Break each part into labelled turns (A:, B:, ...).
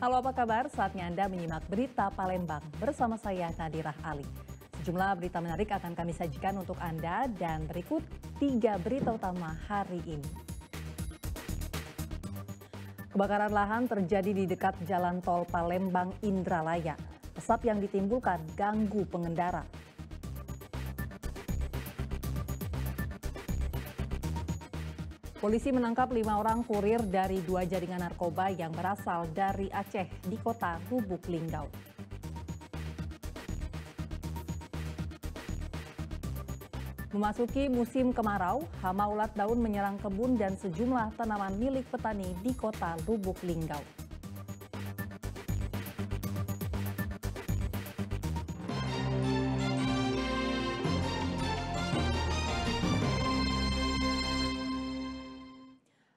A: Halo, apa kabar? Saatnya Anda menyimak berita Palembang bersama saya Nadirah Ali. Sejumlah berita menarik akan kami sajikan untuk Anda dan berikut 3 berita utama hari ini. Kebakaran lahan terjadi di dekat jalan tol Palembang Indralaya. Asap yang ditimbulkan ganggu pengendara. Polisi menangkap 5 orang kurir dari 2 jaringan narkoba yang berasal dari Aceh di kota Lubuk Linggau. Memasuki musim kemarau, hama ulat daun menyerang kebun dan sejumlah tanaman milik petani di kota Lubuk Linggau.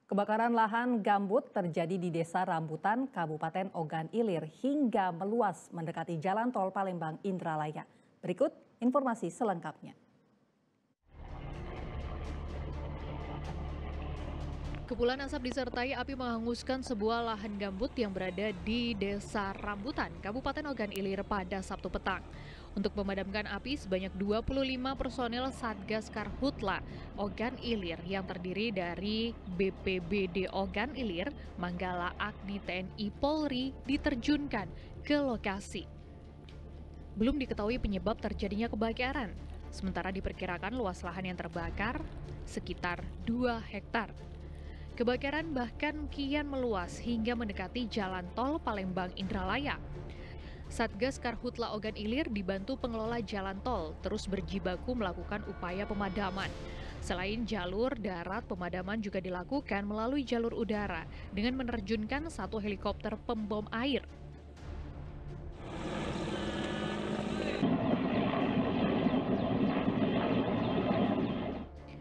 A: Kebakaran lahan gambut terjadi di Desa Rambutan, Kabupaten Ogan Ilir hingga meluas mendekati jalan tol Palembang Indralaya. Berikut informasi selengkapnya.
B: Kepulan asap disertai api menghanguskan sebuah lahan gambut yang berada di Desa Rambutan, Kabupaten Ogan Ilir pada Sabtu petang. Untuk memadamkan api, sebanyak 25 personel Satgas Karhutla Ogan Ilir yang terdiri dari BPBD Ogan Ilir, Manggala Agni TNI Polri diterjunkan ke lokasi. Belum diketahui penyebab terjadinya kebakaran, sementara diperkirakan luas lahan yang terbakar sekitar 2 hektar. Kebakaran bahkan kian meluas hingga mendekati jalan tol Palembang Indralaya. Satgas Karhutla Ogan Ilir dibantu pengelola jalan tol terus berjibaku melakukan upaya pemadaman. Selain jalur darat, pemadaman juga dilakukan melalui jalur udara dengan menerjunkan 1 helikopter pembom air.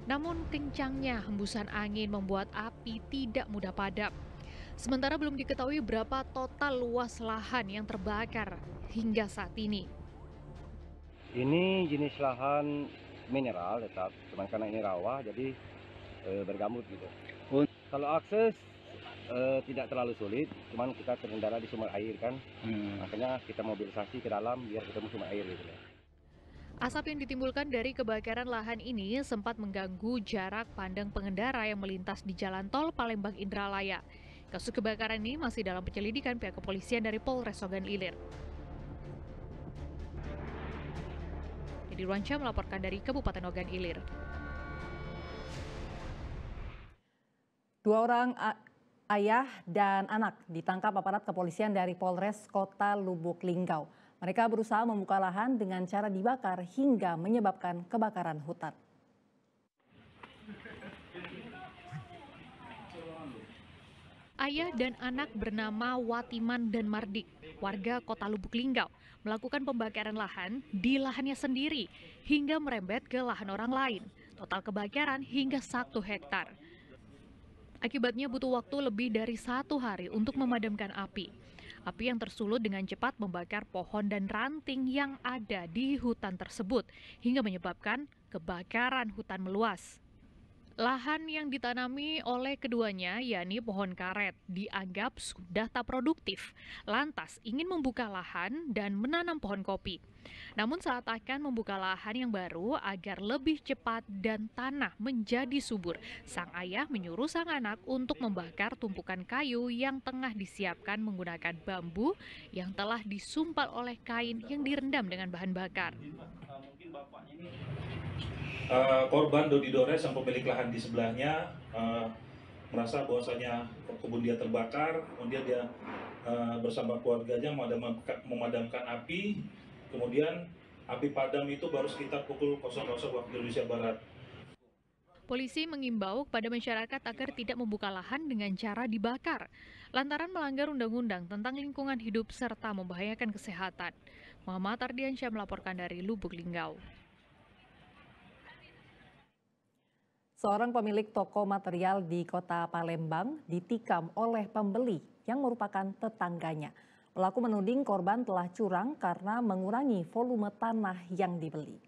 B: Namun kencangnya hembusan angin membuat api tidak mudah padam. Sementara belum diketahui berapa total luas lahan yang terbakar hingga saat ini.
C: Ini jenis lahan mineral tetap, cuman karena ini rawa jadi bergambut gitu. Kalau akses tidak terlalu sulit, cuman kita terkendala di sumber air kan, makanya kita mobilisasi ke dalam biar ketemu sumber air gitu.
B: Asap yang ditimbulkan dari kebakaran lahan ini sempat mengganggu jarak pandang pengendara yang melintas di jalan tol Palembang Indralaya. Kasus kebakaran ini masih dalam penyelidikan pihak kepolisian dari Polres Ogan Ilir. Jadi Ruanca melaporkan dari Kabupaten Ogan Ilir.
A: 2 orang ayah dan anak ditangkap aparat kepolisian dari Polres Kota Lubuk Linggau. Mereka berusaha membuka lahan dengan cara dibakar hingga menyebabkan kebakaran hutan.
B: Ayah dan anak bernama Watiman dan Mardik, warga Kota Lubuk Linggau, melakukan pembakaran lahan di lahannya sendiri hingga merembet ke lahan orang lain. Total kebakaran hingga 1 hektar. Akibatnya butuh waktu lebih dari 1 hari untuk memadamkan api. Api yang tersulut dengan cepat membakar pohon dan ranting yang ada di hutan tersebut hingga menyebabkan kebakaran hutan meluas. Lahan yang ditanami oleh keduanya, yakni pohon karet, dianggap sudah tak produktif. Lantas ingin membuka lahan dan menanam pohon kopi. Namun saat akan membuka lahan yang baru agar lebih cepat dan tanah menjadi subur, sang ayah menyuruh sang anak untuk membakar tumpukan kayu yang tengah disiapkan menggunakan bambu yang telah disumpal oleh kain yang direndam dengan bahan bakar.
D: Korban Dodi Dores yang pemilik lahan di sebelahnya merasa bahwasanya kebun dia terbakar, kemudian dia bersama keluarganya memadamkan api, kemudian api padam itu baru sekitar pukul 00 waktu Indonesia Barat.
B: Polisi mengimbau kepada masyarakat agar tidak membuka lahan dengan cara dibakar, lantaran melanggar undang-undang tentang lingkungan hidup serta membahayakan kesehatan. Muhammad Ardiansyah melaporkan dari Lubuk Linggau.
A: Seorang pemilik toko material di kota Palembang ditikam oleh pembeli yang merupakan tetangganya. Pelaku menuding korban telah curang karena mengurangi volume tanah yang dibeli.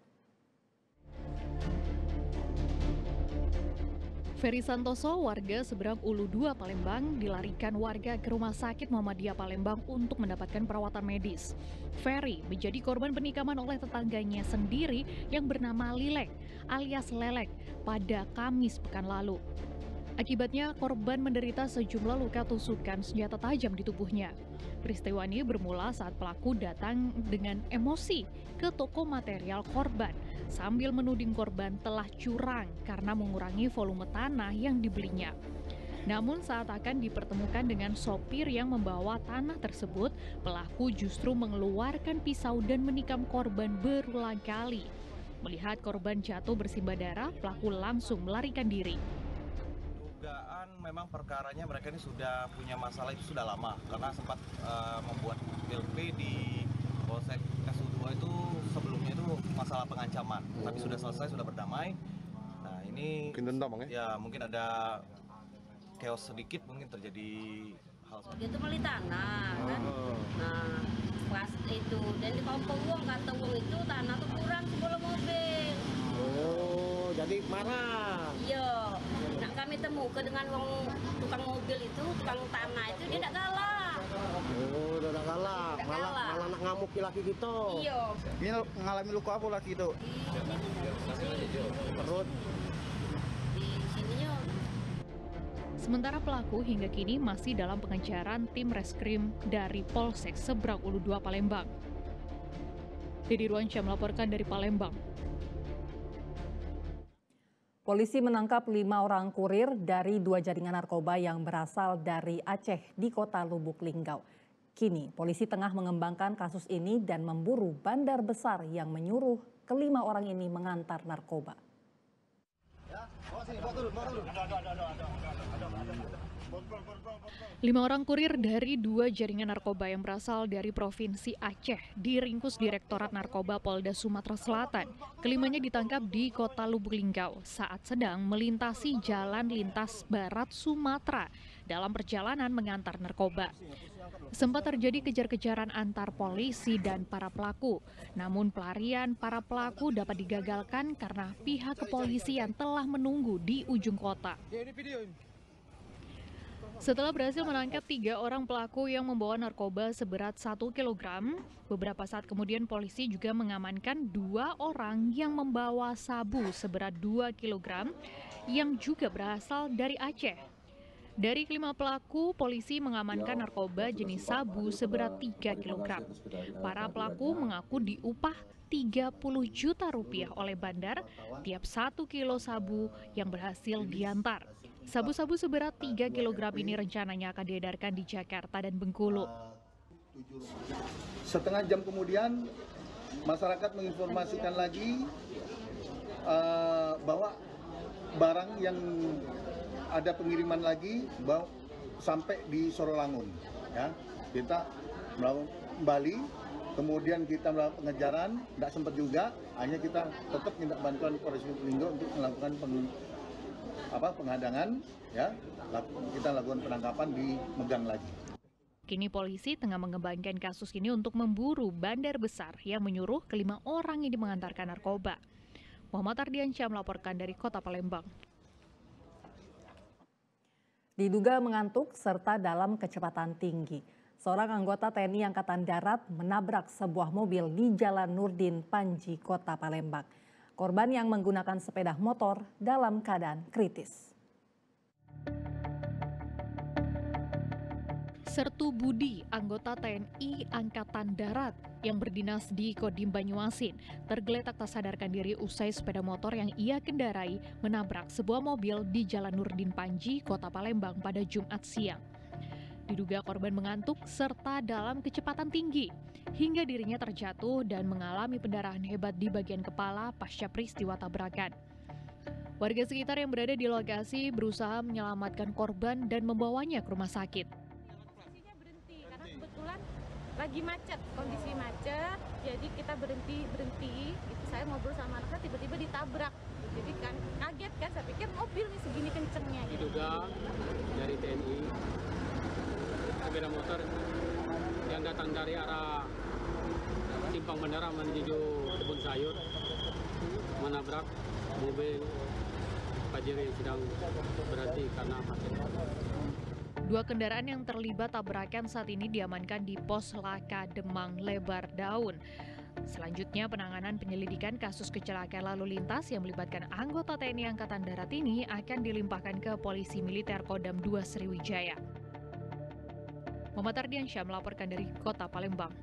B: Ferry Santoso, warga seberang Ulu 2 Palembang, dilarikan warga ke Rumah Sakit Muhammadiyah Palembang untuk mendapatkan perawatan medis. Ferry menjadi korban penikaman oleh tetangganya sendiri yang bernama Lilek alias Lelek pada Kamis pekan lalu. Akibatnya korban menderita sejumlah luka tusukan senjata tajam di tubuhnya. Peristiwa ini bermula saat pelaku datang dengan emosi ke toko material korban sambil menuding korban telah curang karena mengurangi volume tanah yang dibelinya. Namun saat akan dipertemukan dengan sopir yang membawa tanah tersebut, pelaku justru mengeluarkan pisau dan menikam korban berulang kali. Melihat korban jatuh bersimbah darah, pelaku langsung melarikan diri.
E: Dugaan memang perkaranya mereka ini sudah punya masalah itu sudah lama karena sempat membuat LP di Polsek Kesuduo itu sebelumnya itu masalah pengancaman, tapi sudah selesai, sudah berdamai. Nah ini mungkin dendam, ya mungkin ada chaos sedikit, mungkin terjadi hal seperti
F: itu. Beli tanah kan, nah pas itu dan di kompong uang kata uang itu tanah tuh kurang 10 mobil.
G: Oh, jadi marah.
F: Iya, nah kami temukan dengan tukang mobil itu, tukang tanah itu dia tidak galak.
G: Oh, udah galak, malah nak ngamuk laki gitu.
F: Iya.
G: Ini ngalami luka apa laki itu? Perut.
F: Di sininya.
B: Sementara pelaku hingga kini masih dalam pengejaran tim reskrim dari Polsek Seberang Ulu 2 Palembang. Dedi Ruansyah melaporkan dari Palembang.
A: Polisi menangkap 5 orang kurir dari 2 jaringan narkoba yang berasal dari Aceh di Kota Lubuk Linggau. Kini polisi tengah mengembangkan kasus ini dan memburu bandar besar yang menyuruh ke-5 orang ini mengantar narkoba.
B: 5 orang kurir dari 2 jaringan narkoba yang berasal dari Provinsi Aceh diringkus Direktorat Narkoba Polda Sumatera Selatan. Kelimanya ditangkap di Kota Lubuk Linggau saat sedang melintasi jalan lintas barat Sumatera dalam perjalanan mengantar narkoba. Sempat terjadi kejar-kejaran antar polisi dan para pelaku. Namun pelarian para pelaku dapat digagalkan karena pihak kepolisian telah menunggu di ujung kota. Setelah berhasil menangkap 3 orang pelaku yang membawa narkoba seberat 1 kg, beberapa saat kemudian polisi juga mengamankan 2 orang yang membawa sabu seberat 2 kg yang juga berasal dari Aceh. Dari 5 pelaku, polisi mengamankan narkoba jenis sabu seberat 3 kg. Para pelaku mengaku diupah 30 juta rupiah oleh bandar tiap 1 kilo sabu yang berhasil diantar. Sabu-sabu seberat 3 kg ini rencananya akan diedarkan di Jakarta dan Bengkulu.
H: Setengah jam kemudian, masyarakat menginformasikan lagi bahwa barang yang ada pengiriman lagi sampai di Sorolangun. Ya, kita melakukan kembali, kemudian kita melakukan pengejaran, tidak sempat juga, hanya kita tetap minta bantuan Polres Lubuk Linggau untuk melakukan penghadangan, ya, kita lakukan penangkapan di Megang lagi.
B: Kini polisi tengah mengembangkan kasus ini untuk memburu bandar besar yang menyuruh ke-5 orang ini mengantarkan narkoba. Muhammad Ardiansyah melaporkan dari Kota Palembang.
A: Diduga mengantuk serta dalam kecepatan tinggi, seorang anggota TNI Angkatan Darat menabrak sebuah mobil di Jalan Nurdin Panji, Kota Palembang. Korban yang menggunakan sepeda motor dalam keadaan kritis.
B: Sertu Budi, anggota TNI Angkatan Darat yang berdinas di Kodim Banyuasin, tergeletak tak sadarkan diri usai sepeda motor yang ia kendarai menabrak sebuah mobil di Jalan Nurdin Panji, Kota Palembang pada Jumat siang. Diduga korban mengantuk serta dalam kecepatan tinggi, hingga dirinya terjatuh dan mengalami pendarahan hebat di bagian kepala pasca peristiwa tabrakan. Warga sekitar yang berada di lokasi berusaha menyelamatkan korban dan membawanya ke rumah sakit.
I: Posisinya berhenti karena kebetulan lagi macet, kondisi macet, jadi kita berhenti. Gitu. Saya ngobrol sama anaknya, tiba-tiba ditabrak. Jadi kan kaget kan, saya pikir mobil nih segini kencengnya.
J: Diduga dari TNI, sepeda motor yang datang dari arah Simpang Bandara menuju Kebun Sayur menabrak mobil Pajero yang sedang berhenti karena macet.
B: 2 kendaraan yang terlibat tabrakan saat ini diamankan di Pos Laka Demang Lebar Daun. Selanjutnya, penanganan penyelidikan kasus kecelakaan lalu lintas yang melibatkan anggota TNI Angkatan Darat ini akan dilimpahkan ke Polisi Militer Kodam 2 Sriwijaya. Muhammad Ardiansyah melaporkan dari Kota Palembang.